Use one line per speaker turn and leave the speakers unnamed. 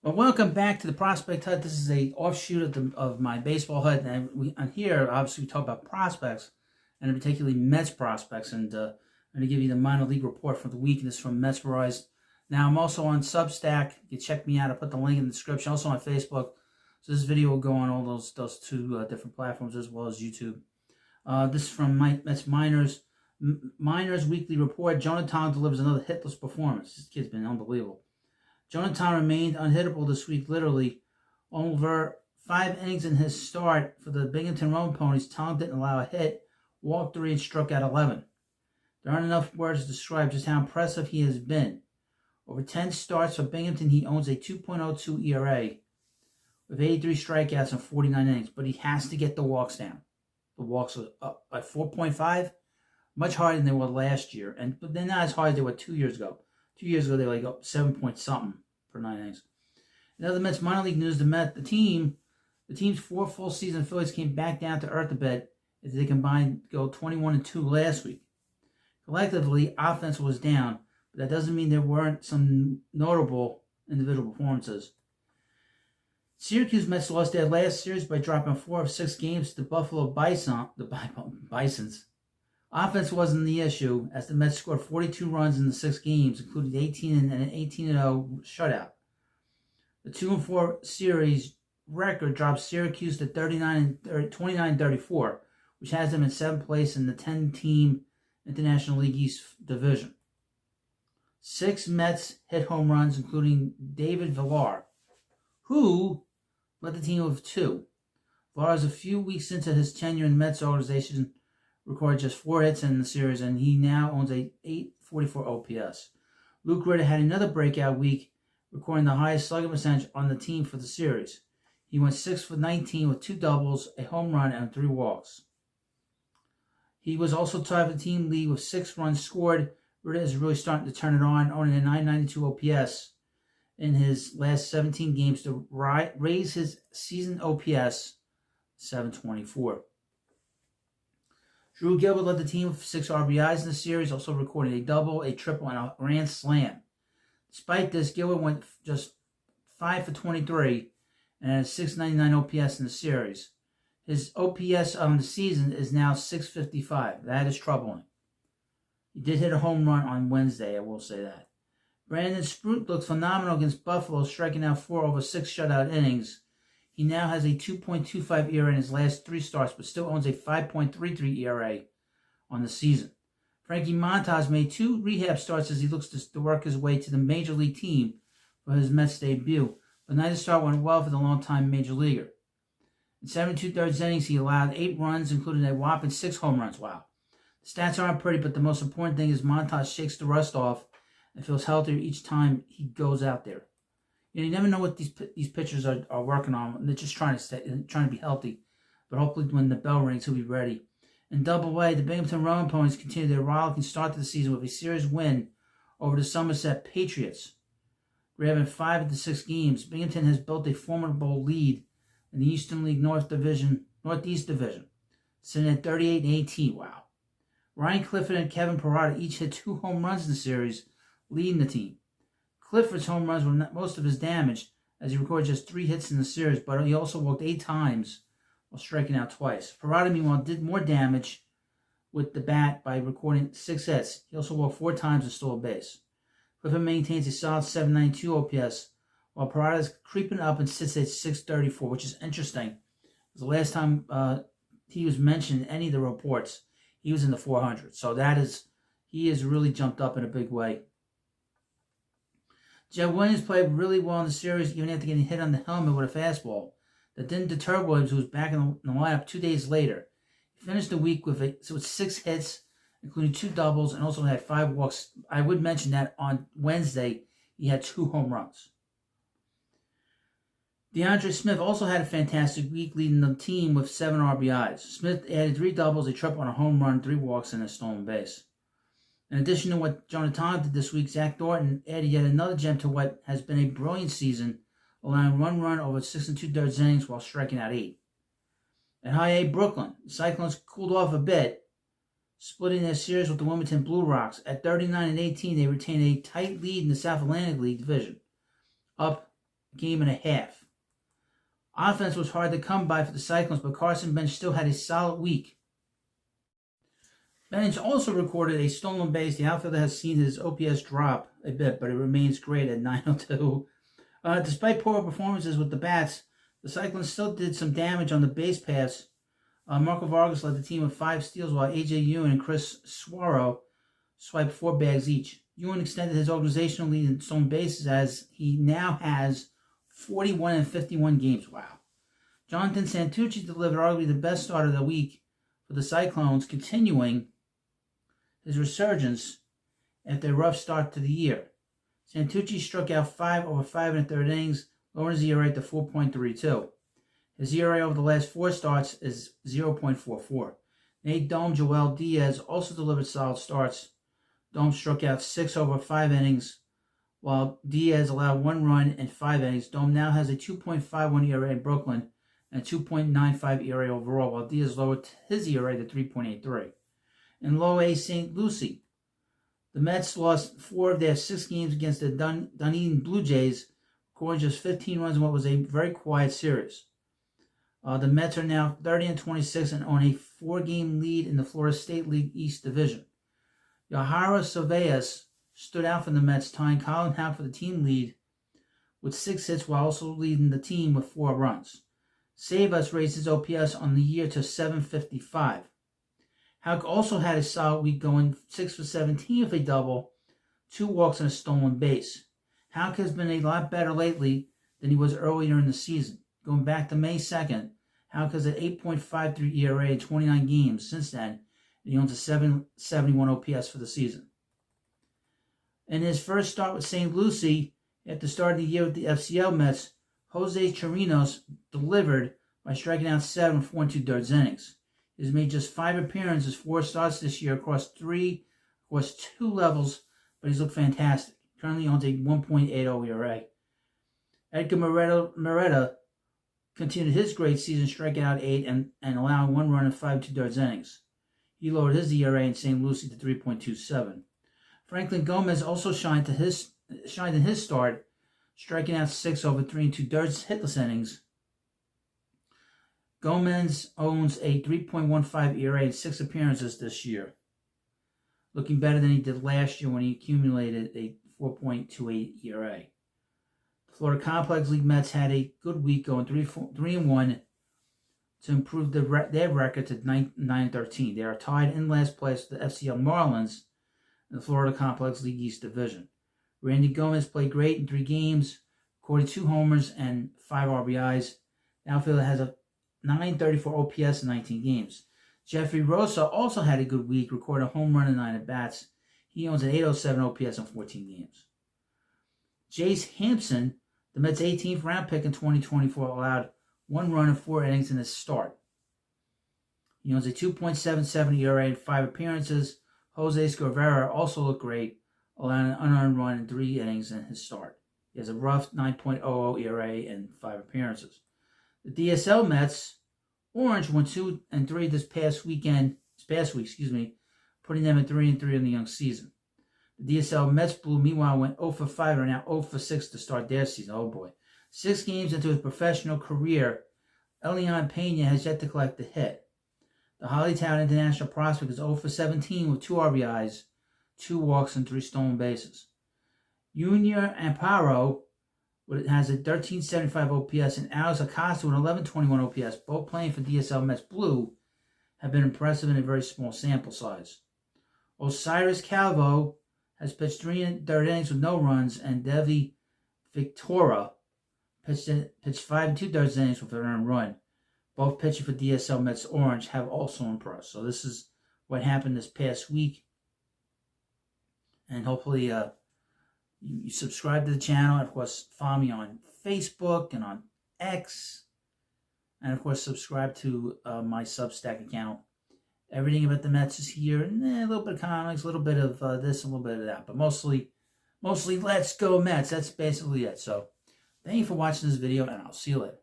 Well, welcome back to the Prospect Hut. This is a offshoot of my baseball hut, and on here, obviously, we talk about prospects, and particularly Mets prospects. And I'm going to give you the minor league report for the week, and this is from Mesmerized. Now, I'm also on Substack. You can check me out. I put the link in the description. Also on Facebook. So this video will go on all those two different platforms as well as YouTube. This is from Mets Miners Weekly Report. Jonah Tong delivers another hitless performance. This kid's been unbelievable. Jonah Tong remained unhittable this week, literally. Over 5 innings in his start for the Binghamton Roan Ponies, Tong didn't allow a hit, walked 3, and struck out 11. There aren't enough words to describe just how impressive he has been. Over 10 starts for Binghamton, he owns a 2.02 ERA with 83 strikeouts and 49 innings, but he has to get the walks down. The walks are up by 4.5, much harder than they were last year, but they're not as hard as they were 2 years ago. 2 years ago, they were like up 7 point something per 9 innings. In other Mets minor league news, the team's 4 full season affiliates came back down to earth a bit as they combined go 21-2 last week. Collectively, offense was down, but that doesn't mean there weren't some notable individual performances. Syracuse Mets lost their last series by dropping 4 of 6 games to the Buffalo Bisons. Offense wasn't the issue, as the Mets scored 42 runs in the 6 games, including 18 and an 18-0 shutout. The 2-4 series record dropped Syracuse to 29-34, which has them in 7th place in the 10-team International League East division. 6 Mets hit home runs, including David Villar, who led the team with 2. Villar is a few weeks into his tenure in the Mets organization, recorded just 4 hits in the series, and he now owns a .844 OPS. Luke Ritter had another breakout week, recording the highest slugging percentage on the team for the series. He went 6 for 19 with 2 doubles, a home run, and 3 walks. He was also tied for the team lead with 6 runs scored. Ritter is really starting to turn it on, owning a .992 OPS in his last 17 games to raise his season OPS .724. Drew Gilbert led the team with 6 RBIs in the series, also recording a double, a triple, and a grand slam. Despite this, Gilbert went just 5 for 23 and had a .699 OPS in the series. His OPS on the season is now .655. That is troubling. He did hit a home run on Wednesday, I will say that. Brandon Sprout looked phenomenal against Buffalo, striking out 4 over 6 shutout innings. He now has a 2.25 ERA in his last 3 starts, but still owns a 5.33 ERA on the season. Frankie Montas made 2 rehab starts as he looks to work his way to the major league team for his Mets debut, but neither start went well for the longtime major leaguer. In 7 2/3 innings, he allowed 8 runs, including a whopping 6 home runs. Wow. The stats aren't pretty, but the most important thing is Montas shakes the rust off and feels healthier each time he goes out there. You never know what these pitchers are working on. They're just trying to be healthy. But hopefully when the bell rings, he'll be ready. In Double-A, the Binghamton Roan Ponies continue their rollicking start to the season with a series win over the Somerset Patriots. Grabbing 5 of the 6 games, Binghamton has built a formidable lead in the Eastern League Northeast Division, sitting at 38-18. Wow. Ryan Clifford and Kevin Parada each hit 2 home runs in the series, leading the team. Clifford's home runs were most of his damage, as he recorded just 3 hits in the series, but he also walked 8 times while striking out twice. Parada, meanwhile, did more damage with the bat by recording 6 hits. He also walked 4 times and stole a base. Clifford maintains a solid .792 OPS, while Parada is creeping up and sits at .634, which is interesting. The last time he was mentioned in any of the reports, he was in the 400s. So he has really jumped up in a big way. Jeff Williams played really well in the series, even after getting hit on the helmet with a fastball. That didn't deter Williams, who was back in the lineup 2 days later. He finished the week with 6 hits, including 2 doubles, and also had 5 walks. I would mention that on Wednesday, he had 2 home runs. DeAndre Smith also had a fantastic week, leading the team with 7 RBIs. Smith added 3 doubles, a triple, and a home run, 3 walks, and a stolen base. In addition to what Jonah Tong did this week, Zach Thornton added yet another gem to what has been a brilliant season, allowing 1 run over 6 2/3 innings while striking out 8. At High A Brooklyn, the Cyclones cooled off a bit, splitting their series with the Wilmington Blue Rocks. At 39-18, they retain a tight lead in the South Atlantic League division, up game and a half. Offense was hard to come by for the Cyclones, but Carson Bench still had a solid week. Bench also recorded a stolen base. The outfielder has seen his OPS drop a bit, but it remains great at 902. Despite poor performances with the bats, the Cyclones still did some damage on the base paths. Marco Vargas led the team with 5 steals, while A.J. Ewan and Chris Suaro swiped 4 bags each. Ewan extended his organizational lead in stolen bases as he now has 41 in 51 games. Wow. Jonathan Santucci delivered arguably the best start of the week for the Cyclones, continuing his resurgence after a rough start to the year. Santucci struck out 5 over 5 in the third innings, lowering his ERA to 4.32. His ERA over the last 4 starts is 0.44. Nate Dome Joel Diaz also delivered solid starts. Dome struck out 6 over 5 innings, while Diaz allowed 1 run in 5 innings. Dome now has a 2.51 ERA in Brooklyn and a 2.95 ERA overall, while Diaz lowered his ERA to 3.83. In Low A St. Lucie, the Mets lost 4 of their 6 games against the Dunedin Blue Jays, scoring just 15 runs in what was a very quiet series. The Mets are now 30-26 and own a 4-game lead in the Florida State League East Division. Yahara Cervas stood out for the Mets, tying Colin Houck for the team lead with 6 hits while also leading the team with 4 runs. Cervas raised his OPS on the year to 755. Houck also had a solid week, going 6 for 17 with a double, 2 walks and a stolen base. Houck has been a lot better lately than he was earlier in the season. Going back to May 2nd, Houck has an 8.53 ERA in 29 games since then, and he owns a 771 OPS for the season. In his first start with St. Lucie, after starting the year with the FCL Mets, Jose Chirinos delivered by striking out 7 for 1 2/3 innings. He has made just 5 appearances, 4 starts this year across 2 levels, but he's looked fantastic. Currently owns a 1.80 ERA. Edgar Moreta continued his great season, striking out 8 and allowing 1 run in 5 2/3 innings. He lowered his ERA in St. Lucie to 3.27. Franklin Gomez also shined in his start, striking out 6 over 3 2/3 hitless innings. Gomez owns a 3.15 ERA in 6 appearances this year, looking better than he did last year when he accumulated a 4.28 ERA. The Florida Complex League Mets had a good week, going 3-1 to improve their record to 9-13. They are tied in last place with the FCL Marlins in the Florida Complex League East Division. Randy Gomez played great in 3 games, recorded 2 homers and 5 RBIs. The outfielder has a 934 OPS in 19 games. Jeffrey Rosa also had a good week, recording a home run in 9 at-bats. He owns an 807 OPS in 14 games. Jace Hampson, the Mets' 18th round pick in 2024, allowed 1 run in 4 innings in his start. He owns a 2.77 ERA in 5 appearances. Jose Escobar also looked great, allowing an unearned run in 3 innings in his start. He has a rough 9.00 ERA in 5 appearances. The DSL Mets, Orange, went 2-3 this past week, putting them at 3-3 in the young season. The DSL Mets Blue, meanwhile, went 0-5 and are now 0-6 to start their season. Oh boy. 6 games into his professional career, Elian Pena has yet to collect a hit. The Hollytown International prospect is 0-17 with 2 RBIs, 2 walks, and 3 stolen bases. Junior Amparo has a 1375 OPS, and Alex Acosta with 1121 OPS, both playing for DSL Mets Blue, have been impressive in a very small sample size. Osiris Calvo has pitched 3 1/3 innings with no runs, and Devi Victoria pitched 5 2/3 innings with an earned run. Both pitching for DSL Mets Orange have also impressed. So this is what happened this past week. And hopefully you subscribe to the channel. And of course, follow me on Facebook and on X. And of course, subscribe to my Substack account. Everything about the Mets is here. And a little bit of comics, a little bit of this, a little bit of that. But mostly, let's go Mets. That's basically it. So thank you for watching this video, and I'll see you later.